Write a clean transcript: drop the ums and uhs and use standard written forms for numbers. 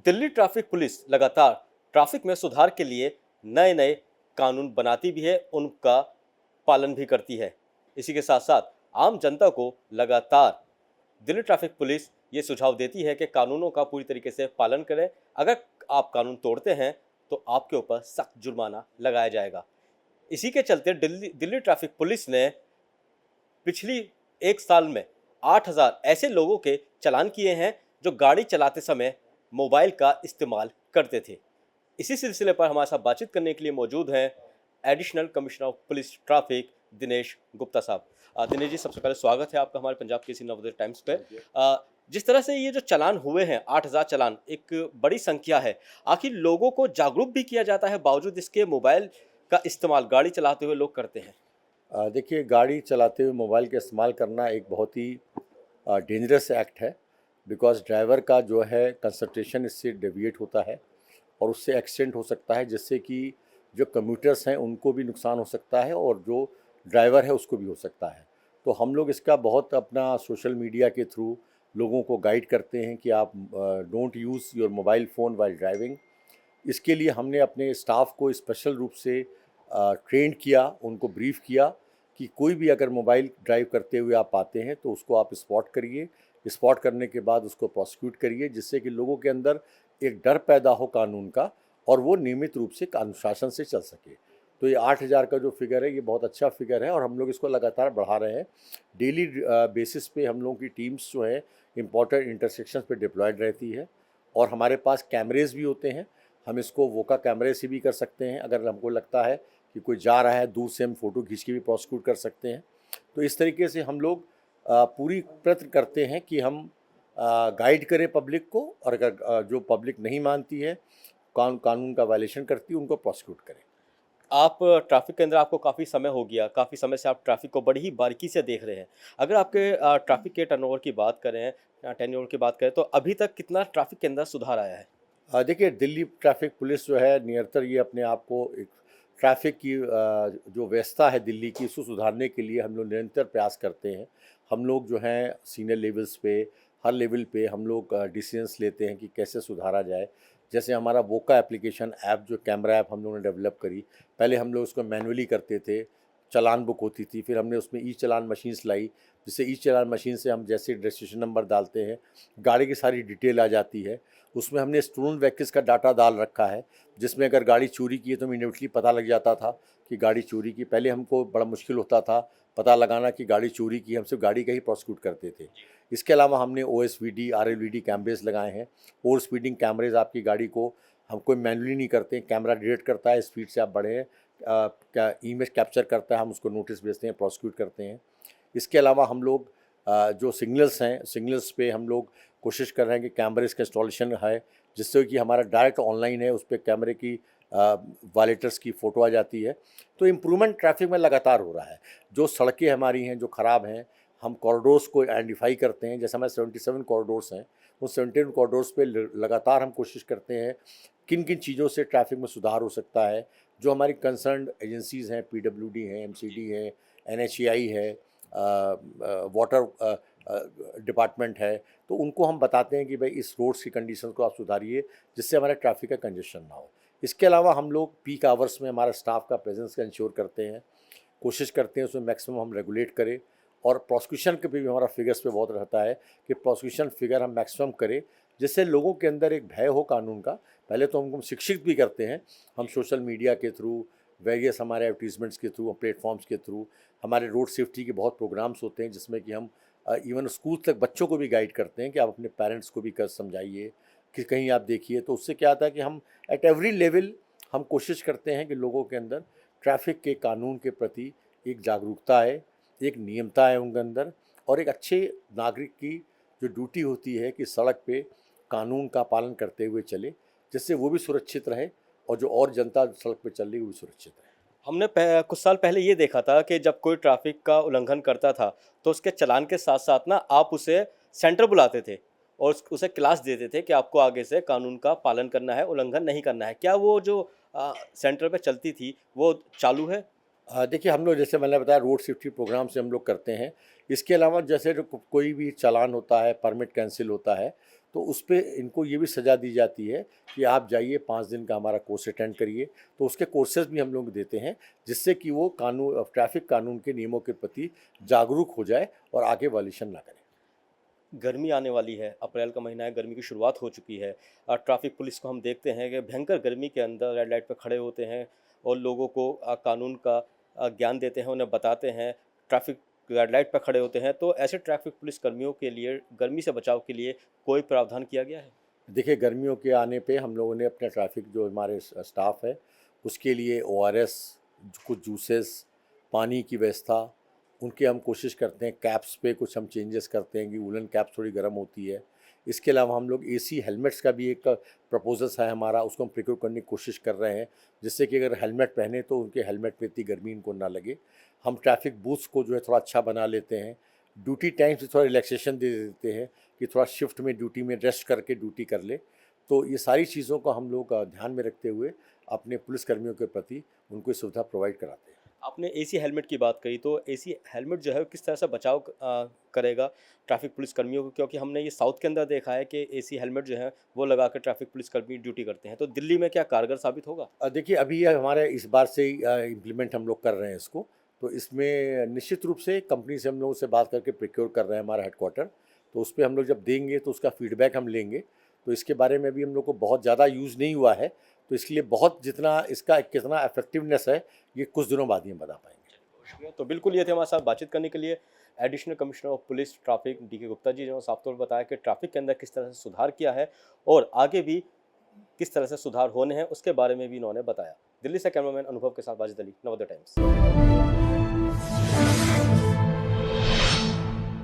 Delhi traffic police लगातार traffic में सुधार के लिए नए नए कानून बनाती भी है, उनका पालन भी करती है। इसी के साथ साथ आम जनता को लगातार दिल्ली ट्रैफिक पुलिस ये सुझाव देती है कि कानूनों का पूरी तरीके से पालन करें। अगर आप कानून तोड़ते हैं तो आपके ऊपर सख्त जुर्माना लगाया जाएगा। इसी के चलते दिल्ली दिल्ली ट्रैफिक पुलिस ने पिछली एक साल में 8,000 ऐसे लोगों के चालान किए हैं जो गाड़ी चलाते समय मोबाइल का इस्तेमाल करते थे। इसी सिलसिले पर हमारे साथ बातचीत करने के लिए मौजूद हैं additional commissioner of police traffic Dinesh Gupta साहब। दिनेश जी, सबसे पहले स्वागत है आपका हमारे पंजाब केसरी नवोदय टाइम्स पे। जिस तरह से ये जो चालान हुए हैं 8,000 चालान एक बड़ी संख्या है। आखिर लोगों को जागरूक भी किया जाता है, बावजूद इसके मोबाइल का इस्तेमाल गाड़ी चलाते हुए लोग करते हैं। देखिए, गाड़ी चलाते हुए मोबाइल का इस्तेमाल करना एक बहुत ही डेंजरस एक्ट है। बिकॉज़ ड्राइवर का जो है कंसंट्रेशन इससे डेविएट होता है और उससे एक्सीडेंट हो सकता है, जिससे कि जो कम्यूटर्स हैं उनको भी नुकसान हो सकता है और जो ड्राइवर है उसको भी हो सकता है। तो हम लोग इसका बहुत अपना सोशल मीडिया के थ्रू लोगों को गाइड करते हैं कि आप don't use your mobile phone while driving. इसके लिए हमने अपने स्टाफ को स्पेशल रूप से ट्रेंड किया, उनको ब्रीफ़ किया कि कोई भी अगर मोबाइल ड्राइव करते हुए आप पाते हैं तो उसको आप स्पॉट करिए। स्पॉट करने के बाद उसको प्रोसिक्यूट करिए, जिससे कि लोगों के अंदर एक डर पैदा हो कानून का और वो नियमित रूप से अनुशासन से चल सके। तो ये 8,000 का जो फिगर है ये बहुत अच्छा फिगर है और हम लोग इसको लगातार बढ़ा रहे हैं। डेली बेसिस पे हम लोगों की टीम्स जो है इम्पोर्टेंट इंटरसेक्शंस पे डिप्लॉयड रहती है और हमारे पास कैमरेज भी होते हैं। हम इसको वोका कैमरे से भी कर सकते हैं। अगर हमको लगता है कि कोई जा रहा है दूर से, हम फ़ोटो खींच के भी प्रोसिक्यूट कर सकते हैं। तो इस तरीके से हम लोग पूरी प्रयत्न करते हैं कि हम गाइड करें पब्लिक को और अगर जो पब्लिक नहीं मानती है, कानून का वायलेशन करती है, उनको प्रोसिक्यूट करें। आप ट्रैफिक के अंदर आपको काफ़ी समय हो गया, काफ़ी समय से आप ट्रैफिक को बड़ी ही बारीकी से देख रहे हैं। अगर आपके ट्रैफिक के टर्नओवर की बात करें या टेन्योर की बात करें तो अभी तक कितना ट्रैफिक के अंदर सुधार आया है? देखिए, दिल्ली ट्रैफिक पुलिस जो है निरंतर ये अपने आप को एक ट्रैफिक की जो व्यवस्था है दिल्ली की, उसको सुधारने के लिए हम लोग निरंतर प्रयास करते हैं। हम लोग जो हैं सीनियर लेवल्स पे, हर लेवल पे हम लोग डिसीजंस लेते हैं कि कैसे सुधारा जाए। जैसे हमारा वोका एप्लीकेशन ऐप, जो कैमरा ऐप हम लोगों ने डेवलप करी। पहले हम लोग उसको मैनुअली करते थे, चालान बुक होती थी, फिर हमने उसमें ई चालान मशीन्स लाई, जिससे ई चालान मशीन से हम जैसे रजिस्ट्रेशन नंबर डालते हैं, गाड़ी की सारी डिटेल आ जाती है। उसमें हमने स्टोलन व्हीकल्स का डाटा डाल रखा है, जिसमें अगर गाड़ी चोरी की है तो इमीडिएटली पता लग जाता था कि गाड़ी चोरी की। पहले हमको बड़ा मुश्किल होता था पता लगाना कि गाड़ी चोरी की, हम सिर्फ गाड़ी का ही प्रोसिक्यूट करते थे। इसके अलावा हमने OSVD RLVD कैमरेज लगाए हैं। ओवर स्पीडिंग कैमरेज, आपकी गाड़ी को हम कोई मैनुअली नहीं करते, कैमरा डिटेक्ट करता है स्पीड से आप बढ़े हैं, क्या इमेज कैप्चर करता है, हम उसको नोटिस भेजते हैं, प्रोसिक्यूट करते हैं। इसके अलावा हम लोग जो सिग्नल्स हैं, सिग्नल्स पे हम लोग कोशिश कर रहे हैं कि कैमरेज का इंस्टॉलेशन है, जिससे कि हमारा डायरेक्ट ऑनलाइन है, उस पर कैमरे की वायलेटर्स की फ़ोटो आ जाती है। तो इम्प्रूवमेंट ट्रैफिक में लगातार हो रहा है। जो सड़कें हमारी हैं जो ख़राब हैं, हम कॉरिडोर्स को आइडेंटिफाई करते हैं। जैसे हमारे 77 कॉरिडोर्स हैं, उन 77 कॉरिडोर्स पे लगातार हम कोशिश करते हैं किन किन चीज़ों से ट्रैफिक में सुधार हो सकता है। जो हमारी कंसर्न्ड एजेंसीज़ हैं, PWD हैं, MCD है, NHAI है, वाटर डिपार्टमेंट है, तो उनको हम बताते हैं कि भाई इस रोड्स की कंडीशन को आप सुधारिए, जिससे हमारे ट्रैफिक का कंजेशन ना हो। इसके अलावा हम लोग पीक आवर्स में हमारा स्टाफ का प्रेजेंस का इंश्योर करते हैं, कोशिश करते हैं उसमें मैक्सिमम हम रेगुलेट करें। और प्रोसिक्यूशन के भी हमारा फिगर्स पे बहुत रहता है कि प्रोसिक्यूशन फिगर हम मैक्सिमम करें, जिससे लोगों के अंदर एक भय हो कानून का। पहले तो हम शिक्षित भी करते हैं, हम सोशल मीडिया के थ्रू, वेरियस हमारे एडवर्टीजमेंट्स के थ्रू, प्लेटफॉर्म्स के थ्रू, हमारे रोड सेफ्टी के बहुत प्रोग्राम्स होते हैं, जिसमें कि हम इवन स्कूल तक बच्चों को भी गाइड करते हैं कि आप अपने पेरेंट्स को भी कर समझाइए कि कहीं आप देखिए। तो उससे क्या आता है कि हम एट एवरी लेवल हम कोशिश करते हैं कि लोगों के अंदर ट्रैफिक के कानून के प्रति एक जागरूकता है, एक नियमता है उनके अंदर, और एक अच्छे नागरिक की जो ड्यूटी होती है कि सड़क पे कानून का पालन करते हुए चले, जिससे वो भी सुरक्षित रहे और जो और जनता सड़क पे चल रही है वो भी सुरक्षित रहे। हमने कुछ साल पहले ये देखा था कि जब कोई ट्रैफिक का उल्लंघन करता था तो उसके चालान के साथ साथ ना आप उसे सेंटर बुलाते थे और उसे क्लास देते थे कि आपको आगे से कानून का पालन करना है, उल्लंघन नहीं करना है। क्या वो जो सेंटर पे चलती थी वो चालू है? देखिए, हम लोग जैसे मैंने बताया रोड सेफ्टी प्रोग्राम से हम लोग करते हैं। इसके अलावा जैसे जो कोई भी चालान होता है, परमिट कैंसिल होता है, तो उस पे इनको ये भी सज़ा दी जाती है कि आप जाइए 5 दिन का हमारा कोर्स अटेंड करिए। तो उसके कोर्सेज़ भी हम लोग देते हैं जिससे कि वो ट्रैफ़िक कानून के नियमों के प्रति जागरूक हो जाए और आगे वायलेशन ना करे। गर्मी आने वाली है, अप्रैल का महीना है, गर्मी की शुरुआत हो चुकी है। ट्रैफिक पुलिस को हम देखते हैं कि भयंकर गर्मी के अंदर रेड लाइट पे खड़े होते हैं और लोगों को कानून का ज्ञान देते हैं, उन्हें बताते हैं। ट्रैफिक रेड लाइट पे खड़े होते हैं, तो ऐसे ट्रैफिक पुलिस कर्मियों के लिए गर्मी से बचाव के लिए कोई प्रावधान किया गया है? देखिए, गर्मियों के आने पे हम लोगों ने अपने ट्रैफ़िक जो हमारे स्टाफ है, उसके लिए ओआरएस, कुछ जूसेस, पानी की व्यवस्था, उनके हम कोशिश करते हैं। कैप्स पे कुछ हम चेंजेस करते हैं कि वूलन कैप थोड़ी गर्म होती है। इसके अलावा हम लोग एसी हेलमेट्स का भी एक प्रपोज़ल्स है हमारा, उसको हम प्रोक्योर करने की कोशिश कर रहे हैं, जिससे कि अगर हेलमेट पहने तो उनके हेलमेट पे इतनी गर्मी इनको ना लगे। हम ट्रैफ़िक बूथ्स को जो है थोड़ा अच्छा बना लेते हैं। ड्यूटी टाइम से थोड़ा रिलैक्सेशन दे देते हैं कि थोड़ा शिफ्ट में ड्यूटी में रेस्ट करके ड्यूटी कर ले। तो ये सारी चीज़ों को हम लोग ध्यान में रखते हुए अपने पुलिसकर्मियों के प्रति उनको ये सुविधा प्रोवाइड कराते हैं। आपने एसी हेलमेट की बात कही, तो एसी हेलमेट जो है किस तरह से बचाव करेगा ट्रैफिक पुलिस कर्मियों को? क्योंकि हमने ये साउथ के अंदर देखा है कि एसी हेलमेट जो है वो लगा कर ट्रैफिक पुलिस कर्मी ड्यूटी करते हैं, तो दिल्ली में क्या कारगर साबित होगा? देखिए, अभी ये हमारे इस बार से ही इम्प्लीमेंट हम लोग कर रहे हैं इसको। तो इसमें निश्चित रूप से कंपनी से हम लोगों से बात करके प्रोक्योर कर रहे हैं हमारा हेडक्वार्टर। तो उस पे हम लोग जब देंगे तो उसका फीडबैक हम लेंगे। तो इसके बारे में भी हम लोग को बहुत ज़्यादा यूज़ नहीं हुआ है, तो इसलिए बहुत जितना इसका कितना इफेक्टिवनेस है, ये कुछ दिनों बाद ही हम बता पाएंगे। शुक्रिया। तो बिल्कुल ये थे हमारे साथ बातचीत करने के लिए additional commissioner of police traffic D के गुप्ता जी, जिन्होंने साफ तौर पर बताया कि ट्रैफिक के अंदर किस तरह से सुधार किया है और आगे भी किस तरह से सुधार होने हैं, उसके बारे में भी इन्होंने बताया। दिल्ली से कैमरामैन अनुभव के साथ वाजिद अली, नवोदय टाइम्स।